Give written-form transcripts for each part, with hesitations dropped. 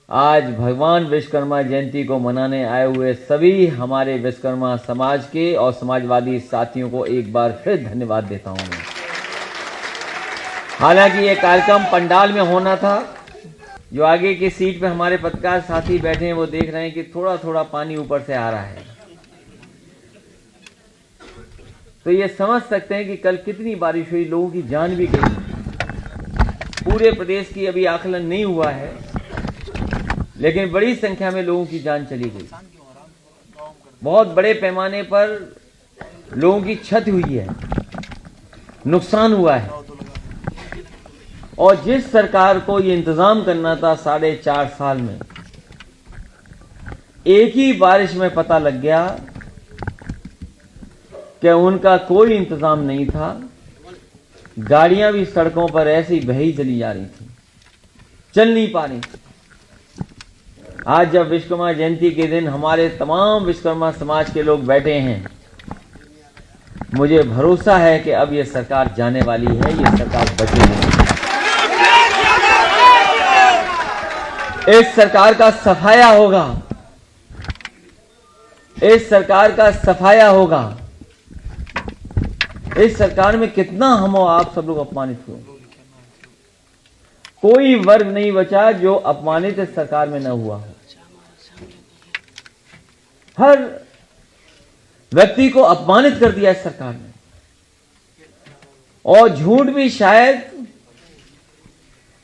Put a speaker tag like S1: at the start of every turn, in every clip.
S1: आज भगवान विश्वकर्मा जयंती को मनाने आए हुए सभी हमारे विश्वकर्मा समाज के और समाजवादी साथियों को एक बार फिर धन्यवाद देता हूं मैं। हालांकि ये कार्यक्रम पंडाल में होना था। जो आगे की सीट पे हमारे पत्रकार साथी बैठे हैं वो देख रहे हैं कि थोड़ा थोड़ा पानी ऊपर से आ रहा है, तो ये समझ सकते हैं कि कल कितनी बारिश हुई, लोगों की जान भी गई। पूरे प्रदेश की अभी आकलन नहीं हुआ है, लेकिन बड़ी संख्या में लोगों की जान चली गई। बहुत बड़े पैमाने पर लोगों की क्षति हुई है, नुकसान हुआ है। और जिस सरकार को ये इंतजाम करना था 4.5 साल में, एक ही बारिश में पता लग गया कि उनका कोई इंतजाम नहीं था। गाड़ियां भी सड़कों पर ऐसे ही बही चली जा रही थी, चल नहीं पा रही थी। आज जब विश्वकर्मा जयंती के दिन हमारे तमाम विश्वकर्मा समाज के लोग बैठे हैं, मुझे भरोसा है कि अब ये सरकार जाने वाली है, ये सरकार बचेगी। इस सरकार का सफाया होगा, इस सरकार का सफाया होगा। इस सरकार में कितना हम और आप सब लोग अपमानित हुए। कोई वर्ग नहीं बचा जो अपमानित इस सरकार में न हुआ हो। हर व्यक्ति को अपमानित कर दिया इस सरकार ने, और झूठ भी शायद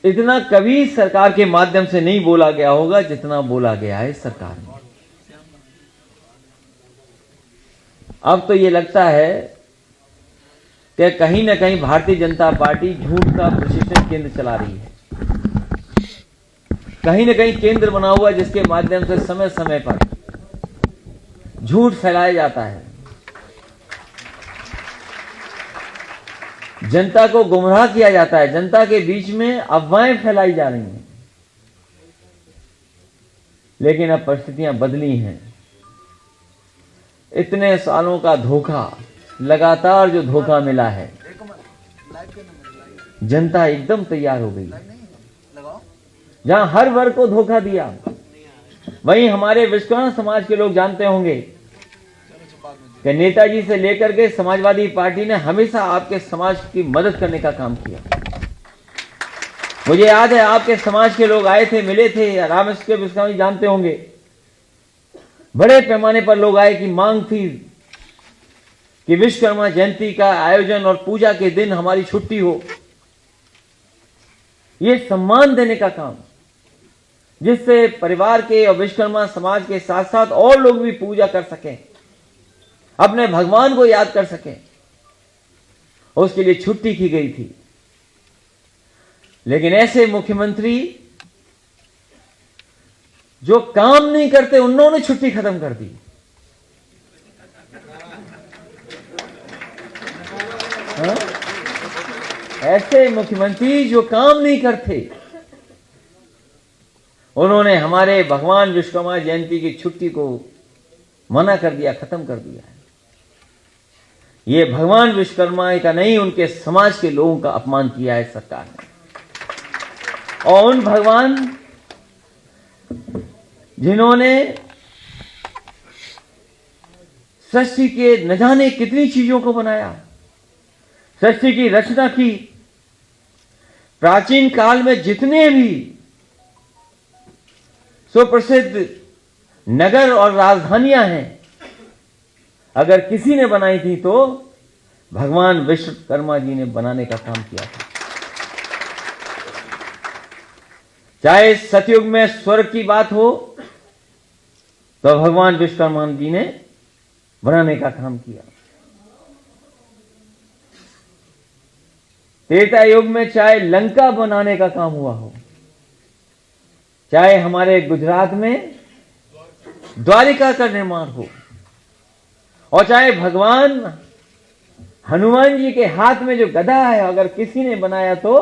S1: इतना कभी सरकार के माध्यम से नहीं बोला गया होगा जितना बोला गया है इस सरकार में। अब तो ये लगता है कि कहीं ना कहीं भारतीय जनता पार्टी झूठ का प्रशिक्षण केंद्र चला रही है। कहीं ना कहीं केंद्र बना हुआ है जिसके माध्यम से समय समय पर झूठ फैलाया जाता है, जनता को गुमराह किया जाता है, जनता के बीच में अफवाहें फैलाई जा रही हैं। लेकिन अब परिस्थितियां बदली हैं। इतने सालों का धोखा, लगातार जो धोखा मिला है, जनता एकदम तैयार हो गई। जहां हर वर्ग को धोखा दिया, वहीं हमारे विश्वकर्मा समाज के लोग जानते होंगे कि नेताजी से लेकर के समाजवादी पार्टी ने हमेशा आपके समाज की मदद करने का काम किया। मुझे याद है आपके समाज के लोग आए थे, मिले थे। रामेश के विश्वकर्मा जी जानते होंगे, बड़े पैमाने पर लोग आए कि मांग थी कि विश्वकर्मा जयंती का आयोजन और पूजा के दिन हमारी छुट्टी हो। ये सम्मान देने का काम, जिससे परिवार के और विश्वकर्मा समाज के साथ साथ और लोग भी पूजा कर सकें, अपने भगवान को याद कर सकें, उसके लिए छुट्टी की गई थी। लेकिन ऐसे मुख्यमंत्री जो काम नहीं करते, उन्होंने छुट्टी खत्म कर दी। हाँ? ऐसे मुख्यमंत्री जो काम नहीं करते, उन्होंने हमारे भगवान विश्वकर्मा जयंती की छुट्टी को मना कर दिया, खत्म कर दिया है। ये भगवान विश्वकर्मा का नहीं, उनके समाज के लोगों का अपमान किया है सरकार ने। और उन भगवान जिन्होंने सृष्टि के न जाने कितनी चीजों को बनाया, सृष्टि की रचना की। प्राचीन काल में जितने भी सुप्रसिद्ध नगर और राजधानियां हैं, अगर किसी ने बनाई थी तो भगवान विश्वकर्मा जी ने बनाने का काम किया था। चाहे सतयुग में स्वर्ग की बात हो तो भगवान विश्वकर्मा जी ने बनाने का काम किया। त्रेता युग में चाहे लंका बनाने का काम हुआ हो, चाहे हमारे गुजरात में द्वारिका का निर्माण हो, और चाहे भगवान हनुमान जी के हाथ में जो गदा है अगर किसी ने बनाया तो,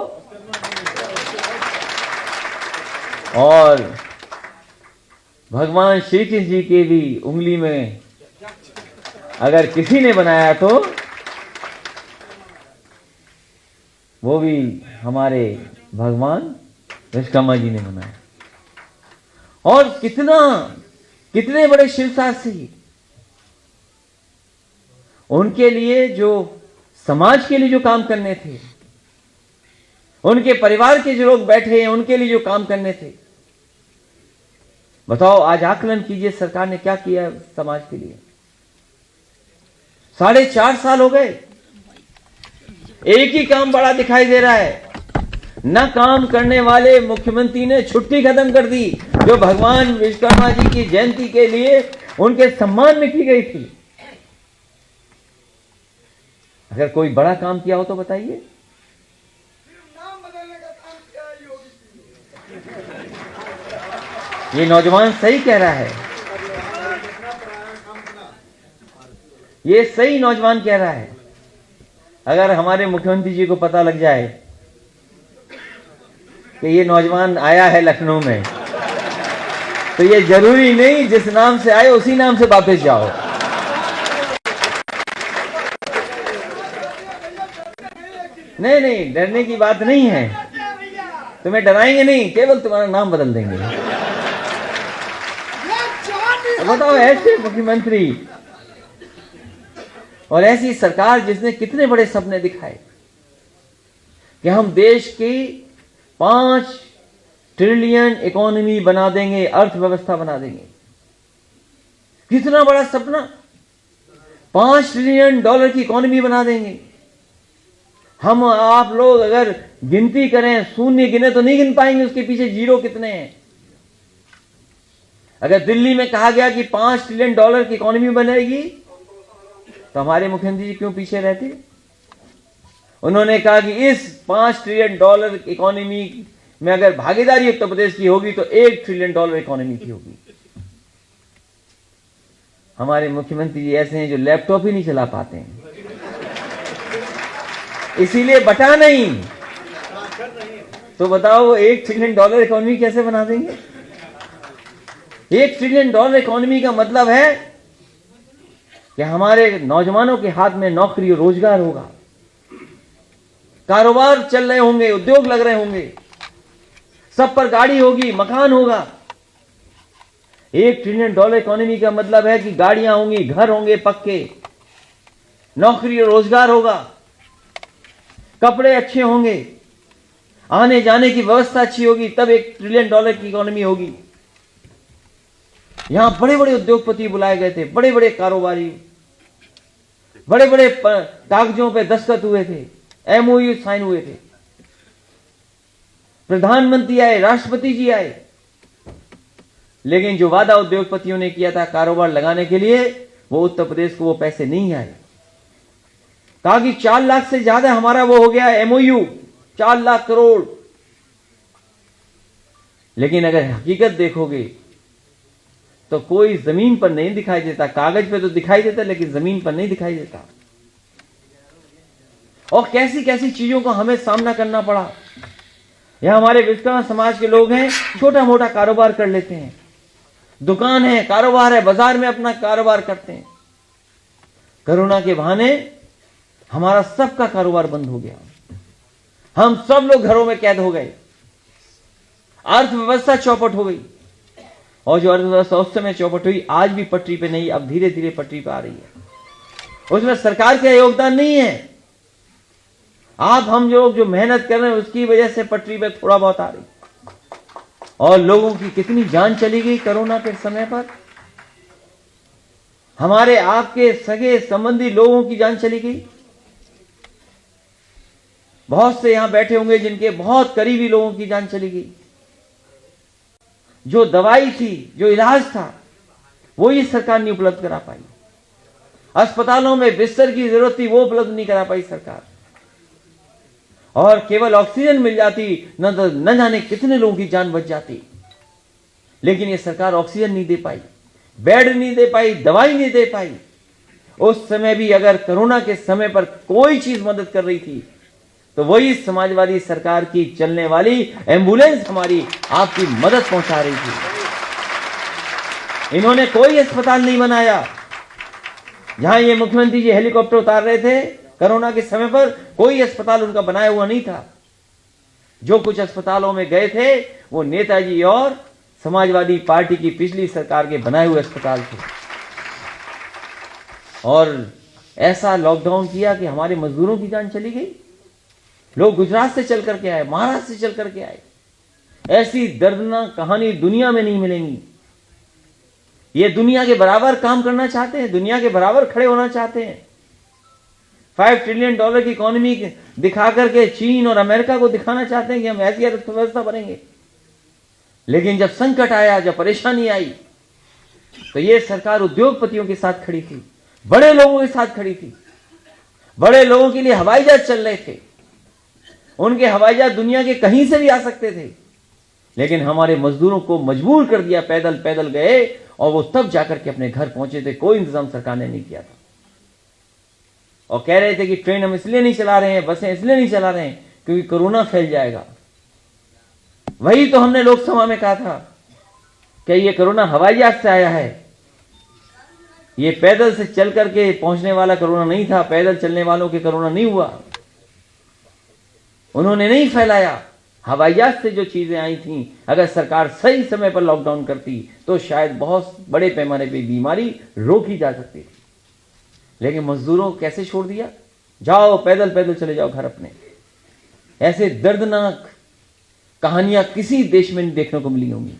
S1: और भगवान श्री कृष्ण जी के भी उंगली में अगर किसी ने बनाया तो वो भी हमारे भगवान विश्वकर्मा जी ने बनाया। और कितने बड़े शिवशास्त्री, उनके लिए जो समाज के लिए जो काम करने थे, उनके परिवार के जो लोग बैठे हैं उनके लिए जो काम करने थे, बताओ आज आकलन कीजिए सरकार ने क्या किया समाज के लिए। 4.5 साल हो गए, एक ही काम बड़ा दिखाई दे रहा है। न काम करने वाले मुख्यमंत्री ने छुट्टी खत्म कर दी जो भगवान विश्वकर्मा जी की जयंती के लिए उनके सम्मान में की गई थी। अगर कोई बड़ा काम किया हो तो बताइए। ये नौजवान सही कह रहा है, ये सही नौजवान कह रहा है। अगर हमारे मुख्यमंत्री जी को पता लग जाए कि ये नौजवान आया है लखनऊ में, तो ये जरूरी नहीं जिस नाम से आए उसी नाम से वापस जाओ। नहीं, डरने की बात नहीं है, तुम्हें डराएंगे नहीं, केवल तुम्हारा नाम बदल देंगे। बताओ, ऐसे मुख्यमंत्री और ऐसी सरकार जिसने कितने बड़े सपने दिखाए कि हम देश की 5 ट्रिलियन इकोनॉमी बना देंगे, अर्थव्यवस्था बना देंगे। कितना बड़ा सपना, 5 ट्रिलियन डॉलर की इकोनॉमी बना देंगे। हम आप लोग अगर गिनती करें, शून्य गिने तो नहीं गिन पाएंगे उसके पीछे जीरो कितने हैं। अगर दिल्ली में कहा गया कि 5 ट्रिलियन डॉलर की इकोनॉमी बनेगी तो हमारे मुख्यमंत्री जी क्यों पीछे रहते? उन्होंने कहा कि इस 5 ट्रिलियन डॉलर इकोनॉमी में अगर भागीदारी उत्तर प्रदेश की होगी तो 1 ट्रिलियन डॉलर इकोनॉमी की होगी। हमारे मुख्यमंत्री जी ऐसे हैं जो लैपटॉप ही नहीं चला पाते हैं, इसीलिए बटा नहीं। तो बताओ 1 ट्रिलियन डॉलर इकोनॉमी कैसे बना देंगे? 1 ट्रिलियन डॉलर इकोनॉमी का मतलब है कि हमारे नौजवानों के हाथ में नौकरी और रोजगार होगा, कारोबार चल रहे होंगे, उद्योग लग रहे होंगे, सब पर गाड़ी होगी, मकान होगा। 1 ट्रिलियन डॉलर इकोनॉमी का मतलब है कि गाड़ियां होंगी, घर होंगे पक्के, नौकरी और रोजगार होगा, कपड़े अच्छे होंगे, आने जाने की व्यवस्था अच्छी होगी, तब 1 ट्रिलियन डॉलर की इकोनॉमी होगी। यहां बड़े बड़े उद्योगपति बुलाए गए थे, बड़े बड़े कारोबारी, बड़े बड़े कागजों पे दस्तखत हुए थे, एमओयू साइन हुए थे, प्रधानमंत्री आए, राष्ट्रपति जी आए। लेकिन जो वादा उद्योगपतियों ने किया था कारोबार लगाने के लिए, वो उत्तर प्रदेश को वो पैसे नहीं आए। कहा कि 4 लाख से ज्यादा हमारा वो हो गया एमओयू, 4 लाख करोड़। लेकिन अगर हकीकत देखोगे तो कोई जमीन पर नहीं दिखाई देता। कागज पे तो दिखाई देता लेकिन जमीन पर नहीं दिखाई देता। और कैसी कैसी चीजों का हमें सामना करना पड़ा। यहां हमारे विश्वकर्मा समाज के लोग हैं, छोटा मोटा कारोबार कर लेते हैं, दुकान है, कारोबार है, बाजार में अपना कारोबार करते हैं। कोरोना के बहाने हमारा सबका कारोबार बंद हो गया, हम सब लोग घरों में कैद हो गए, अर्थव्यवस्था चौपट हो गई। और जो अर्थव्यवस्था उस समय चौपट हुई आज भी पटरी पे नहीं, अब धीरे धीरे पटरी पे आ रही है। उसमें सरकार का योगदान नहीं है, आप हम लोग जो मेहनत कर रहे हैं उसकी वजह से पटरी पे थोड़ा बहुत आ रही। और लोगों की कितनी जान चली गई कोरोना के समय पर, हमारे आपके सगे संबंधी लोगों की जान चली गई। बहुत से यहां बैठे होंगे जिनके बहुत करीबी लोगों की जान चली गई। जो दवाई थी, जो इलाज था, वो ही सरकार नहीं उपलब्ध करा पाई। अस्पतालों में बिस्तर की जरूरत थी, वो उपलब्ध नहीं करा पाई सरकार। और केवल ऑक्सीजन मिल जाती न जाने कितने लोगों की जान बच जाती। लेकिन ये सरकार ऑक्सीजन नहीं दे पाई, बेड नहीं दे पाई, दवाई नहीं दे पाई। उस समय भी अगर कोरोना के समय पर कोई चीज मदद कर रही थी तो वही समाजवादी सरकार की चलने वाली एम्बुलेंस हमारी आपकी मदद पहुंचा रही थी। इन्होंने कोई अस्पताल नहीं बनाया। जहां ये मुख्यमंत्री जी हेलीकॉप्टर उतार रहे थे कोरोना के समय पर, कोई अस्पताल उनका बनाया हुआ नहीं था। जो कुछ अस्पतालों में गए थे वो नेताजी और समाजवादी पार्टी की पिछली सरकार के बनाए हुए अस्पताल थे, और ऐसा लॉकडाउन किया कि हमारे मजदूरों की जान चली गई। लोग गुजरात से चल करके आए, महाराष्ट्र से चल करके आए। ऐसी दर्दनाक कहानी दुनिया में नहीं मिलेंगी। ये दुनिया के बराबर काम करना चाहते हैं, दुनिया के बराबर खड़े होना चाहते हैं। $5 ट्रिलियन की इकोनॉमी दिखा करके चीन और अमेरिका को दिखाना चाहते हैं कि हम ऐसी अर्थव्यवस्था बनेंगे। लेकिन जब संकट आया, जब परेशानी आई, तो ये सरकार उद्योगपतियों के साथ खड़ी थी, बड़े लोगों के साथ खड़ी थी। बड़े लोगों के लिए हवाई जहाज चल रहे थे, उनके हवाई जहाज दुनिया के कहीं से भी आ सकते थे, लेकिन हमारे मजदूरों को मजबूर कर दिया, पैदल पैदल गए, और वो तब जाकर के अपने घर पहुंचे थे। कोई इंतजाम सरकार ने नहीं किया था। और कह रहे थे कि ट्रेन हम इसलिए नहीं चला रहे हैं, बसें इसलिए नहीं चला रहे हैं क्योंकि कोरोना फैल जाएगा। वही तो हमने लोकसभा में कहा था कि ये कोरोना हवाई जहाज से आया है, ये पैदल से चल करके पहुंचने वाला कोरोना नहीं था, पैदल चलने वालों के कोरोना नहीं हुआ। उन्होंने नहीं फैलाया। हवाई जहाज से जो चीजें आई थी, अगर सरकार सही समय पर लॉकडाउन करती तो शायद बहुत बड़े पैमाने पे बीमारी रोकी जा सकती थी। लेकिन मजदूरों को कैसे छोड़ दिया? जाओ पैदल पैदल चले जाओ घर अपने। ऐसे दर्दनाक कहानियां किसी देश में नहीं देखने को मिली होंगी।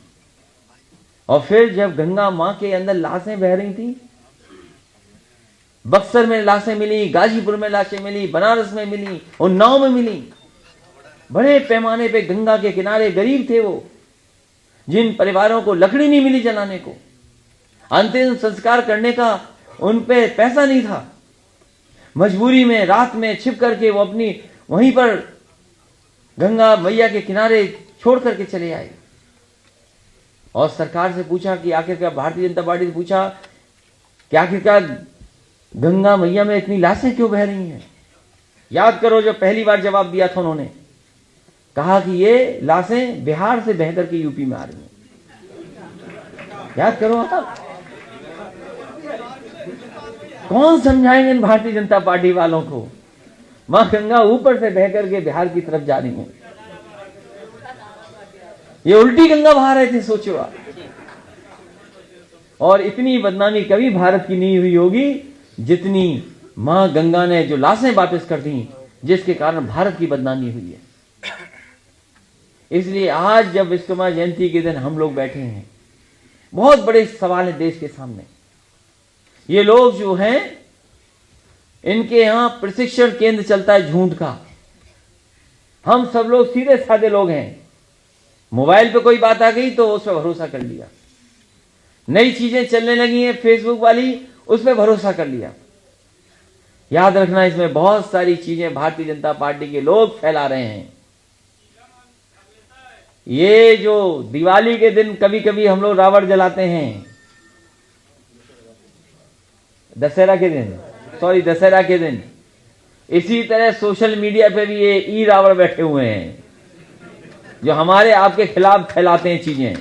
S1: और फिर जब गंगा मां के अंदर लाशें बह रही थी, बक्सर में लाशें मिली, गाजीपुर में लाशें मिली, बनारस में मिली, उन्नाव में मिली। बड़े पैमाने पे गंगा के किनारे गरीब थे वो, जिन परिवारों को लकड़ी नहीं मिली जलाने को, अंतिम संस्कार करने का उन पे पैसा नहीं था। मजबूरी में रात में छिप करके वो अपनी वहीं पर गंगा मैया के किनारे छोड़ करके चले आए। और सरकार से पूछा कि आखिरकार, भारतीय जनता पार्टी से पूछा कि आखिरकार गंगा मैया में इतनी लाशें क्यों बह रही हैं? याद करो, जब पहली बार जवाब दिया था उन्होंने कहा कि ये लाशें बिहार से बह करके यूपी में आ रही हैं। याद करो आप। कौन समझाएंगे इन भारतीय जनता पार्टी वालों को? मां गंगा ऊपर से बह करके बिहार की तरफ जा रही है। ये उल्टी गंगा बहा रहे थे, सोचो आप। और इतनी बदनामी कभी भारत की नहीं हुई होगी जितनी मां गंगा ने जो लाशें वापस कर दी, जिसके कारण भारत की बदनामी हुई है। इसलिए आज जब विश्वकर्मा जयंती के दिन हम लोग बैठे हैं, बहुत बड़े सवाल है देश के सामने। ये लोग जो हैं, इनके यहां प्रशिक्षण केंद्र चलता है झूठ का। हम सब लोग सीधे साधे लोग हैं। मोबाइल पे कोई बात आ गई तो उस पर भरोसा कर लिया। नई चीजें चलने लगी हैं फेसबुक वाली, उस पर भरोसा कर लिया। याद रखना, इसमें बहुत सारी चीजें भारतीय जनता पार्टी के लोग फैला रहे हैं। ये जो दिवाली के दिन कभी कभी हम लोग रावण जलाते हैं, दशहरा के दिन, इसी तरह सोशल मीडिया पे भी ये ई रावण बैठे हुए हैं जो हमारे आपके खिलाफ फैलाते हैं चीजें।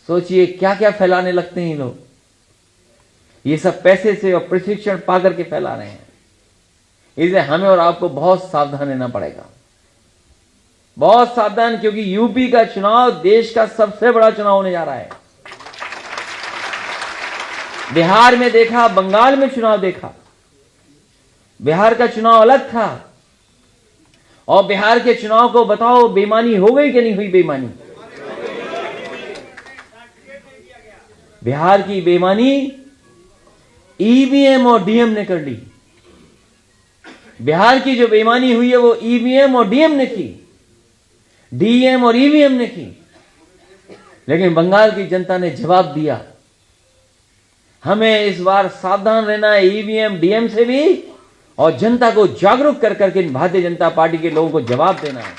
S1: सोचिए क्या क्या फैलाने लगते हैं ये लोग। ये सब पैसे से और प्रशिक्षण पा करके फैला रहे हैं। इसलिए हमें और आपको बहुत सावधान रहना पड़ेगा, बहुत सावधान, क्योंकि यूपी का चुनाव देश का सबसे बड़ा चुनाव होने जा रहा है। बिहार में देखा, बंगाल में चुनाव देखा, बिहार का चुनाव अलग था। और बिहार के चुनाव को बताओ, बेईमानी हो गई कि नहीं हुई? बेईमानी, बिहार की बेईमानी ईवीएम और डीएम ने कर ली। बिहार की जो बेईमानी हुई है वो ईवीएम और डीएम ने की, डीएम और ईवीएम ने की। लेकिन बंगाल की जनता ने जवाब दिया। हमें इस बार सावधान रहना है ईवीएम डीएम से भी, और जनता को जागरूक कर करके भारतीय जनता पार्टी के लोगों को जवाब देना है।